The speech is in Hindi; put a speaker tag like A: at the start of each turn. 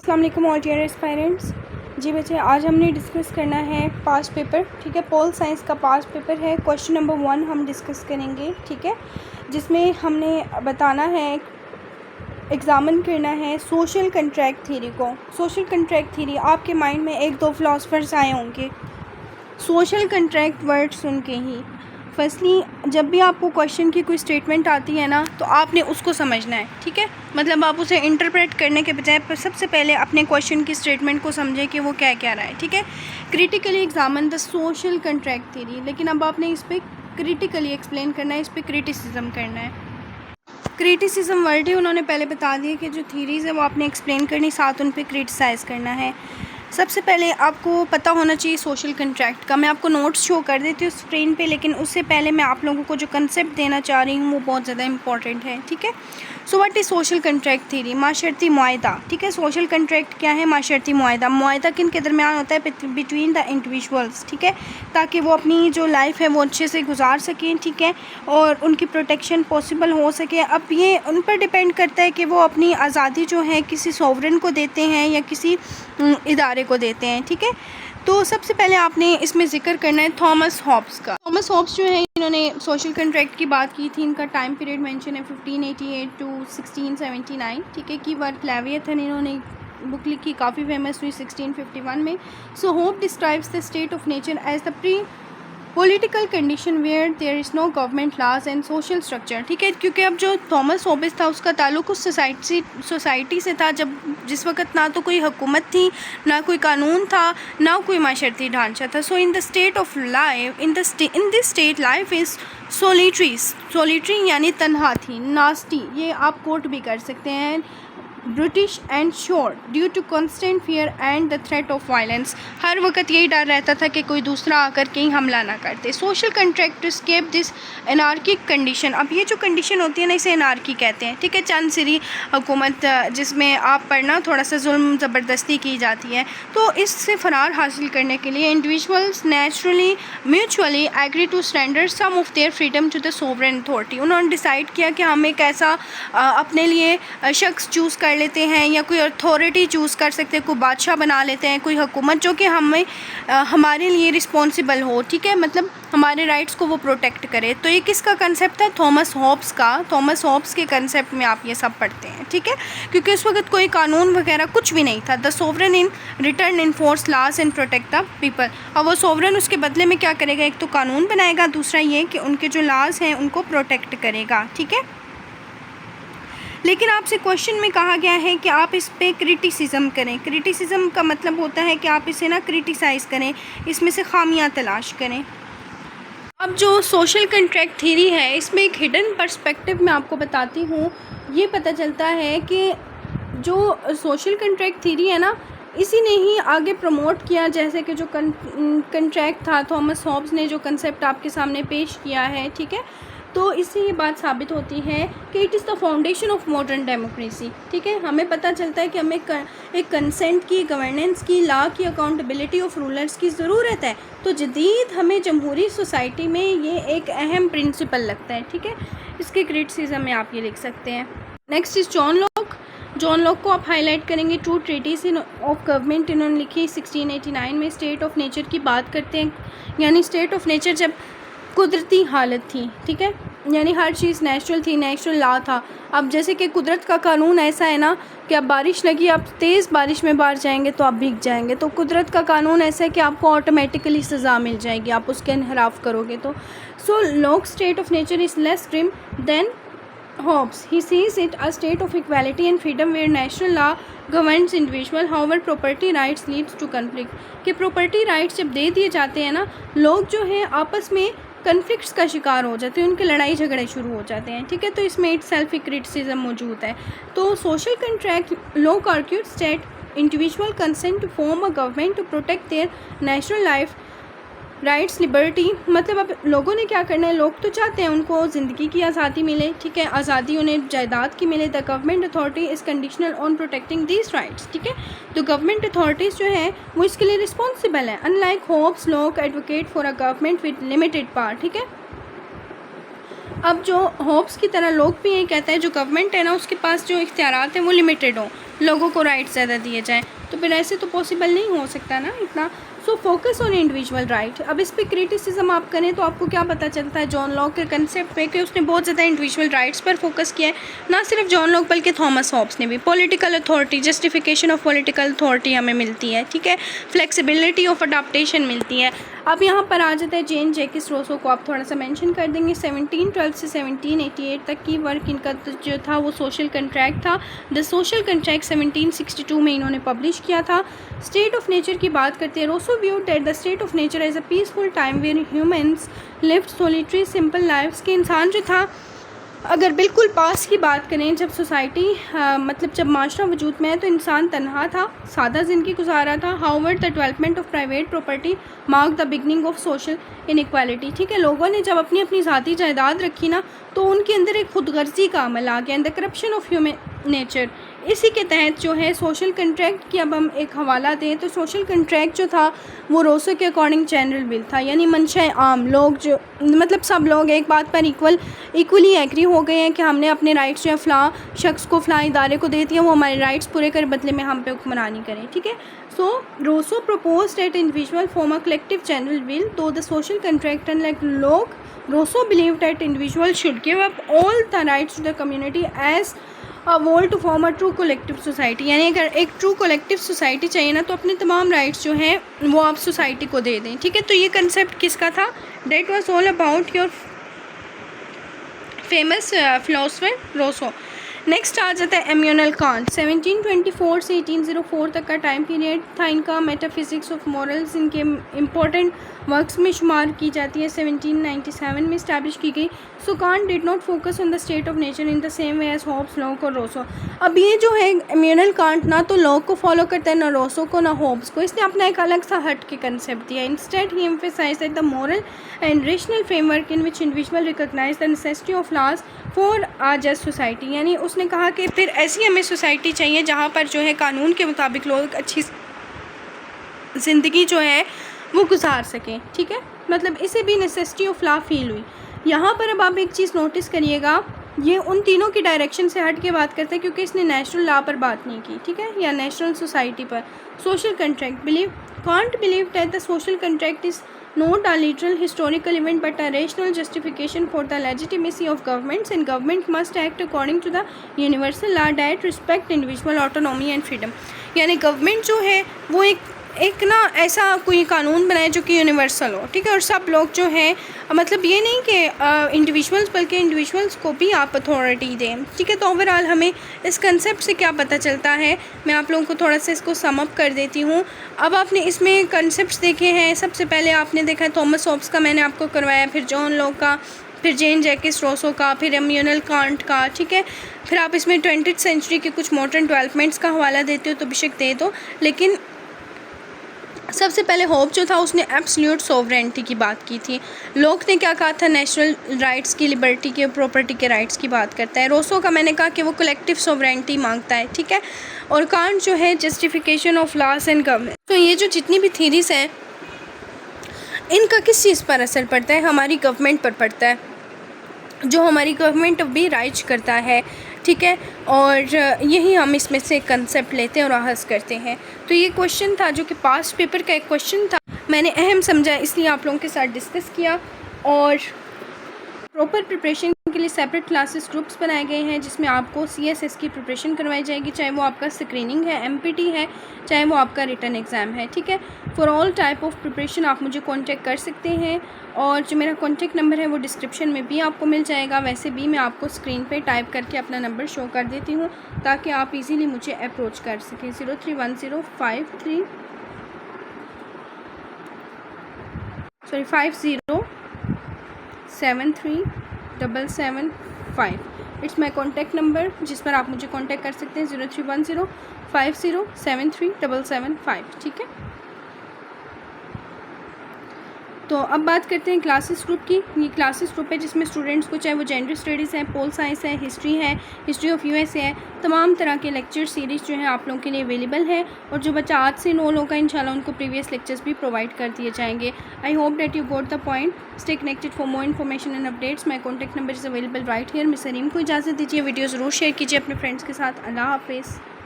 A: अस्सलाम वालेकुम ऑल डियर एस्पायरेंट्स। जी बच्चे, आज हमने डिस्कस करना है पास्ट पेपर। ठीक है, पोल साइंस का पास्ट पेपर है। क्वेश्चन नंबर 1 हम डिस्कस करेंगे। ठीक है, जिसमें हमने बताना है, एग्ज़ामिन करना है सोशल कंट्रैक्ट थ्योरी को। सोशल कंट्रैक्ट थ्योरी आपके माइंड में एक दो फिलोसफर्स आए होंगे सोशल कंट्रैक्ट वर्ड सुन के ही। फर्स्टली जब भी आपको क्वेश्चन की कोई स्टेटमेंट आती है ना, तो आपने उसको समझना है। ठीक है, मतलब आप उसे इंटरप्रेट करने के बजाय सबसे पहले अपने क्वेश्चन की स्टेटमेंट को समझें कि वो क्या कह रहा है। ठीक है, critically examine the social contract theory, लेकिन अब आपने इस पर क्रिटिकली एक्सप्लेन करना है, इस पर क्रिटिसिज्म करना है। क्रिटिसिज्म वर्ड ही उन्होंने पहले बता दिया कि जो थीरीज़ है वो आपने एक्सप्लेन करनी, साथ उन पर क्रिटिसाइज़ करना है। सबसे पहले आपको पता होना चाहिए सोशल कंट्रैक्ट का। मैं आपको नोट्स शो कर देती हूँ स्क्रीन पे, लेकिन उससे पहले मैं आप लोगों को जो कंसेप्ट देना चाह रही हूँ वो बहुत ज़्यादा इंपॉर्टेंट है। ठीक है, so what is social contract theory? माशरती मुआहदा। ठीक है, सोशल कंट्रैक्ट क्या है? माशरती मुआहदा। मुआहदा किन के दरमियान होता है? Between the individuals. ठीक है, ताकि वो अपनी जो लाइफ है वो अच्छे से गुजार सकें। ठीक है, और उनकी प्रोटेक्शन पॉसिबल हो सके। अब ये उन पर डिपेंड करता है कि वो अपनी आज़ादी जो है किसी सॉवरेन को देते हैं या किसी इदारे को देते हैं। ठीक है, तो सबसे पहले आपने इसमें ज़िक्र करना है थॉमस हॉब्स का। थॉमस हॉब्स जो है, इन्होंने सोशल कंट्रैक्ट की बात की थी। इनका टाइम पीरियड मेंशन है 1588 टू 1679। ठीक है, की वर्क लेवियथन इन्होंने बुक लिखी, काफ़ी फेमस हुई 1651 में। So Hobbes describes the state of nature as the pre political condition where there is no government laws and social structure. ठीक है, क्योंकि अब जो थॉमस हॉब्स था उसका ताल्लुक उस सोसाइटी से था जब जिस वक्त ना तो कोई हुकूमत थी, ना कोई कानून था, ना कोई माशरती ढांचा था। So in the state of life in this state life is solitary यानी तन्हा थी। नास्टी, ये आप कोट भी कर सकते हैं, brutish and short due to constant fear and the threat of violence. हर वक्त यही डर रहता था कि कोई दूसरा आकर कहीं हमला ना करते। Social contract to escape this anarchic condition. अब ये जो कंडीशन होती है ना, इसे एनार्की कहते हैं। ठीक है, चंद सिरी हुकूमत जिसमें आप पर ना थोड़ा सा जुल्म ज़बरदस्ती की जाती है, तो इससे फ़रार हासिल करने के लिए individuals naturally mutually agree to surrender some of their freedom to the sovereign authority. उन्होंने डिसाइड किया कि हम एक ऐसा अपने लिए शख्स चूज़ कर लेते हैं या कोई अथॉरिटी चूज़ कर सकते हैं, कोई बादशाह बना लेते हैं, कोई हुकूमत जो कि हमें हमारे लिए रिस्पॉन्सिबल हो। ठीक है, मतलब हमारे राइट्स को वो प्रोटेक्ट करे। तो ये किसका कंसेप्ट है? थॉमस हॉब्स का। थॉमस हॉब्स के कंसेप्ट में आप ये सब पढ़ते हैं। ठीक है, क्योंकि उस वक्त कोई कानून वगैरह कुछ भी नहीं था। The sovereign in return enforce laws and protect the people. अब वो सोवरेन उसके बदले में क्या करेगा? एक तो कानून बनाएगा, दूसरा ये कि उनके जो लॉज हैं उनको प्रोटेक्ट करेगा। ठीक है, लेकिन आपसे क्वेश्चन में कहा गया है कि आप इस पे क्रिटिसिज्म करें। क्रिटिसिज्म का मतलब होता है कि आप इसे ना क्रिटिसाइज़ करें, इसमें से खामियां तलाश करें। अब जो सोशल कंट्रैक्ट थ्योरी है, इसमें एक हिडन पर्सपेक्टिव मैं आपको बताती हूँ। ये पता चलता है कि जो सोशल कंट्रैक्ट थ्योरी है ना, इसी ने ही आगे प्रमोट किया। जैसे कि जो कंट्रैक्ट था, थॉमस हॉब्स ने जो कंसेप्ट आपके सामने पेश किया है। ठीक है, तो इससे ये बात साबित होती है कि it is the foundation of modern democracy. ठीक है, हमें पता चलता है कि हमें एक कंसेंट की, गवर्नेंस की, लॉ की, अकाउंटेबिलिटी ऑफ रूलर्स की ज़रूरत है। तो जदीद हमें जमहूरी सोसाइटी में ये एक अहम प्रिंसिपल लगता है। ठीक है, इसके क्रिटिसिज्म में आप ये लिख सकते हैं। Next is John Locke. John Locke को आप हाईलाइट करेंगे। टू ट्रीटीज ऑफ गवर्नमेंट इन्होंने लिखी 1689 में। स्टेट ऑफ नेचर की बात करते हैं, यानी स्टेट ऑफ नेचर जब कुदरती हालत थी। ठीक है, यानी हर चीज़ नेचुरल थी, नेचुरल लॉ था। अब जैसे कि कुदरत का कानून ऐसा है ना कि अब बारिश लगी, आप तेज़ बारिश में बाहर जाएंगे तो आप भीग जाएंगे। तो कुदरत का कानून ऐसा है कि आपको ऑटोमेटिकली सज़ा मिल जाएगी आप उसके इनहराफ करोगे तो। So Locke state of nature is less grim than Hobbes. He sees it a state of equality and freedom where natural law governs individual. However, property rights leads to conflict. कि property rights जब दे दिए जाते हैं ना, लोग जो हैं आपस में कन्फ्लिक्ट्स का शिकार हो जाते हैं, उनके लड़ाई झगड़े शुरू हो जाते हैं। ठीक है, तो इसमें इट सेल्फ क्रिटिसिज्म मौजूद है। तो social contract Locke argued state individual consent to form a government to protect their natural life rights liberty. मतलब अब लोगों ने क्या करना है, लोग तो चाहते हैं उनको ज़िंदगी की आज़ादी मिले। ठीक है, आज़ादी उन्हें जायदाद की मिले। The government authority is conditional on protecting these rights. ठीक है, तो गवर्नमेंट अथॉरिटीज़ जो है वो इसके लिए रिस्पॉन्सिबल है। Unlike Hobbes, lock advocate for a government with limited power. ठीक है, अब जो होब्स की तरह लोग भी ये कहता है जो गवर्नमेंट है ना उसके पास जो इख्तियारात हैं वो लिमिटेड हो। लोगों को राइट्स ज़्यादा दिए जाएँ। तो फिर ऐसे तो पॉसिबल नहीं हो सकता ना इतना। So focus on individual right. अब इस पर क्रिटिसिज्म आप करें तो आपको क्या पता चलता है जॉन लॉक के कंसेप्ट पे कि उसने बहुत ज़्यादा इंडिविजुअल राइट्स पर फोकस किया है। ना सिर्फ जॉन लॉक बल्कि थॉमस हॉब्स ने भी। Political authority, justification of political authority हमें मिलती है, ठीक है। फ्लेक्सिबिलिटी ऑफ अडाप्टेशन मिलती है। अब यहाँ पर आ जाता है जेन जैकिस रोसो को आप थोड़ा सा मेंशन कर देंगे। 1712 से 1788 तक की वर्क इनका जो था वो सोशल कंट्रैक्ट था। द सोशल कंट्रैक्ट 1762 में इन्होंने पब्लिश किया था। स्टेट ऑफ नेचर की बात करते हैं। Rousseau view that the state of nature as a peaceful time where humans lived solitary simple lifes. के इंसान जो था, अगर बिल्कुल पास की बात करें, जब सोसाइटी मतलब जब माशरा वजूद में है तो इंसान तन्हा था, सादा ज़िंदगी गुजारा था। However the development of private property mark the beginning of social inequality. ठीक है, लोगों ने जब अपनी अपनी ज़ाती जायदाद रखी ना तो उनके अंदर एक खुदगर्जी का अमल आ गया। The corruption of human nature, इसी के तहत जो है सोशल कंट्रैक्ट की अब हम एक हवाला दें तो सोशल कंट्रैक्ट जो था वो रोसो के अकॉर्डिंग जनरल विल था, यानी मंशा आम लोग जो मतलब सब लोग एक बात पर इक्वली एग्री हो गए हैं कि हमने अपने राइट्स जो है फ़लाँ शख्स को फ़लाँ इदारे को दे दिया, वो हमारे राइट्स पूरे कर बदले में हम पे हुक्मरानी करें। ठीक है, so Rousseau propose that individual form a collective general will through the social contract and like लोग Rousseau believe that individual should give up all the rights to the community as a whole to form a true collective society. यानी अगर एक ट्रू कलेक्टिव सोसाइटी चाहिए ना तो अपने तमाम राइट्स जो हैं वो आप सोसाइटी को दे दें। ठीक है, तो ये कंसेप्ट किसका था? That was all about your famous philosopher Rousseau. Next आ जाता है इमैनुअल कांट। 1724 से 1804 तक का टाइम पीरियड था इनका। मेटाफिजिक्स ऑफ मॉरल्स इनके इम्पोर्टेंट वर्क्स में शुमार की जाती है। 1797 में इस्टेब्लिश की गई। So Kant did not focus on the state of nature in the same way as Hobbes, Locke और रोसो। अब ये जो है इमैनुअल कांट ना तो लॉक को फॉलो करता है, ना रोसो को, ना हॉब्स को। इसने अपना एक अलग सा हट के कंसेप्ट दिया। Instead he emphasized that the moral and rational framework in which individual recognize the necessity of laws for a just society. यानी उसने कहा कि फिर ऐसी हमें सोसाइटी चाहिए जहाँ पर जो है कानून के मुताबिक लोग अच्छी ज़िंदगी जो है वो गुजार सकें। ठीक है, मतलब इसे भी नेसेसिटी ऑफ लॉ फील हुई। यहाँ पर अब आप एक चीज़ नोटिस करिएगा, ये उन तीनों की डायरेक्शन से हट के बात करते हैं क्योंकि इसने नेशनल लॉ पर बात नहीं की। ठीक है, या नेशनल सोसाइटी पर। Social contract believe can't believe that the social contract is not a literal historical event but a rational justification for the legitimacy of governments, and government must act according to the universal law that respect individual autonomy and freedom। यानी गवर्नमेंट जो है वो एक ना ऐसा कोई कानून बनाए जो कि यूनिवर्सल हो। ठीक है, और सब लोग जो हैं मतलब ये नहीं कि इंडिविजुअल्स बल्कि इंडिविजुअल्स को भी आप अथॉरिटी दें। ठीक है, तो ओवरऑल हमें इस कंसेप्ट से क्या पता चलता है, मैं आप लोगों को थोड़ा सा इसको सम अप कर देती हूँ। अब आपने इसमें कंसेप्ट्स देखे हैं। सबसे पहले आपने देखा है थॉमस हॉब्स का, मैंने आपको करवाया, फिर जॉन लॉक का, फिर जेन जैकिस रोसो का, फिर इमैनुअल कांट का। ठीक है, फिर आप इसमें 20वीं सेंचुरी के कुछ मॉडर्न डेवलपमेंट्स का हवाला देते हो तो बेशक दे दो, लेकिन सबसे पहले होप जो था उसने एब्सोल्यूट सोवरेनिटी की बात की थी। लोक ने क्या कहा था? नेशनल राइट्स की, लिबर्टी के, प्रॉपर्टी के राइट्स की बात करता है। रोसो का मैंने कहा कि वो कलेक्टिव सोवरेनिटी मांगता है। ठीक है, और कांट जो है justification of loss and government. तो ये जो जितनी भी थीरीज हैं इनका किस चीज़ पर असर पड़ता है? हमारी गवर्नमेंट पर पड़ता है, जो हमारी गवर्नमेंट भी राइज करता है। ठीक है, और यही हम इसमें से कंसेप्ट लेते हैं और आहस करते हैं। तो ये क्वेश्चन था जो कि पास्ट पेपर का एक क्वेश्चन था, मैंने अहम समझा इसलिए आप लोगों के साथ डिस्कस किया। और प्रॉपर प्रिपरेशन के लिए सेपरेट क्लासेस ग्रुप्स बनाए गए हैं जिसमें आपको CSS की प्रिपरेशन करवाई जाएगी, चाहे वो आपका स्क्रीनिंग है, MPT है, चाहे वो आपका रिटन एग्ज़ाम है। ठीक है, for all type of preparation आप मुझे कांटेक्ट कर सकते हैं, और जो मेरा कांटेक्ट नंबर है वो डिस्क्रिप्शन में भी आपको मिल जाएगा। वैसे भी मैं आपको स्क्रीन पे टाइप करके अपना नंबर शो कर देती हूँ ताकि आप इजीली मुझे अप्रोच कर सकें। 507375। इट्स माई कॉन्टैक्ट नंबर जिस पर आप मुझे कॉन्टैक्ट कर सकते हैं। 031050737775। ठीक है, तो अब बात करते हैं क्लासेस ग्रुप की। ये क्लासेस ग्रुप है जिसमें स्टूडेंट्स को, चाहे वो जेंडर स्टडीज़ है, पोल साइंस है, हिस्ट्री है, हिस्ट्री ऑफ USA है, तमाम तरह के लेक्चर सीरीज़ जो है आप लोगों के लिए अवेलेबल है। और जो बच्चा 8 से 9 होगा इंशाल्लाह उनको प्रीवियस लेक्चर्स भी प्रोवाइड कर दिए जाएंगे। I hope that you got the point. Stay connected for more information and updates. My contact number is available right here. Miss Sareem को इजाज़त दीजिए, वीडियो ज़रूर शेयर कीजिए अपने फ्रेंड्स के साथ। अल्लाह हाफिज़।